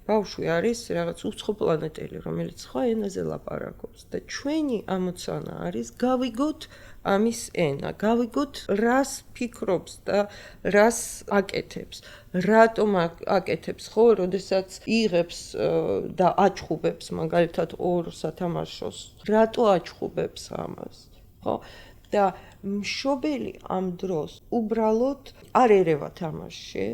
ბავშვი არის რაღაც უცხო პლანეტელი, რომელიც სხვა ენაზე ლაპარაკობს და ჩვენი ამოცანა არის გავიგოთ ამის ენა, გავიგოთ რას ფიქრობს და რას აკეთებს, რატომ აკეთებს, ხო, როდესაც იღებს და აჩხუბებს მაგალითად ორ სათამაშოს, რატო აჩხუბებს ამას, ხო? და მშობელი ამ დროს უბრალოდ არ ერევა თამაშში,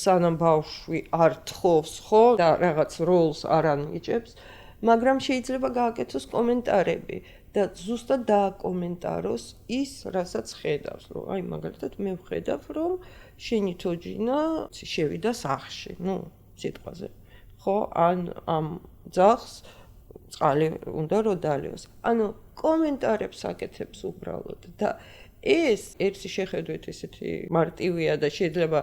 სანამ ბავშვი არ თხოვს, ხო, და რაღაც როლს არ ანიჭებს, მაგრამ შეიძლება გააკეთოს კომენტარები და ზუსტად დააკომენტაროს ის, რასაც ხედავს, რომ აი მაგალითად მე ვხედავ, რომ შენი თოჯინა შევიდა სახლში, სიტყვაზე, ხო, ან ამ ძაღლს წყალი უნდა რომ დალიოს. ანუ კომენტარებს აკეთებს უბრალოდ და ეს ერთი შეხედვით ესეთი მარტივია და შეიძლება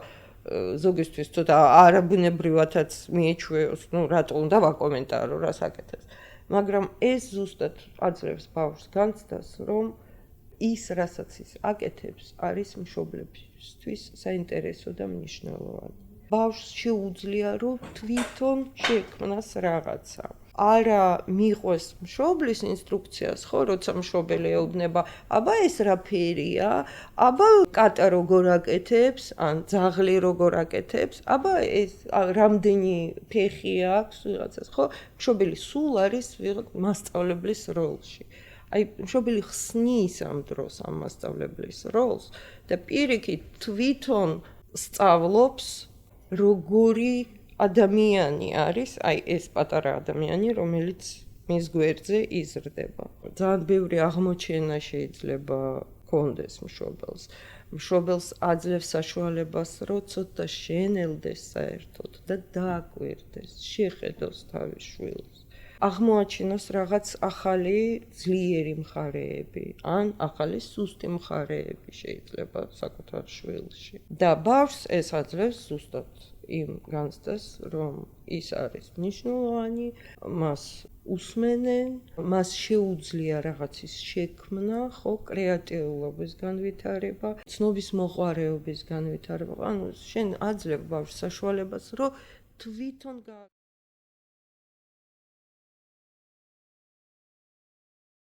ზოგისთვის ცოტა არაბუნებრივათაც მიეჩვეოს, რატო უნდა ვაკომენტარო, რას აკეთებს. მაგრამ ეს ზუსტად აძლევს ბავშვს განცდას, რომ ის, რასაც ის აკეთებს, არის მშობლებისთვის საინტერესო და მნიშვნელოვანი. ბავშვს შეუძლია, რომ თვითონ შექმნას რაღაცა. არა მიყვეს მშობლის ინსტრუქციას, ხო, როცა მშობელი ეუბნება, აბა ეს რა ფერია, აბა კატა როგორ აკეთებს, ან ძაღლი როგორ აკეთებს, აბა ეს რამდენი ფეხი აქვს, ვიღაცას, ხო? მშობელი სულ არის მასწავლებლის როლში. აი, მშობელი ხსნის ამ დროს ამ მასწავლებლის როლს და პირიქით თვითონ სწავლობს, როგორი ადამიანი არის, აი ეს პატარა ადამიანი, რომელიც მის გვერდზე იზრდება. ძალიან ბევრი აღმოჩენა შეიძლება ჰქონდეს მშობელს. მშობელს აძლევს საშუალებას, რომ ცოტა შენელდეს საერთოდ და დააკვირდეს, შეხედოს თავის შვილს. აღმოაჩინოს რაღაც ახალი ძლიერი მხარეები, ან ახალი სუსტი მხარეები შეიძლება საკუთარ შვილში. და ბავშვს ეს აძლევს ზუსტად იმ განცდას, რომ ის არის მნიშვნელოვანი, მას უსმენენ, მას შეუძლია რაღაცის შექმნა, ხო, კრეატიულობის განვითარება, ცნობის მოყვარეობის განვითარება. ანუ შენ აძლევ ბავშვს საშუალებას, რომ თვითონ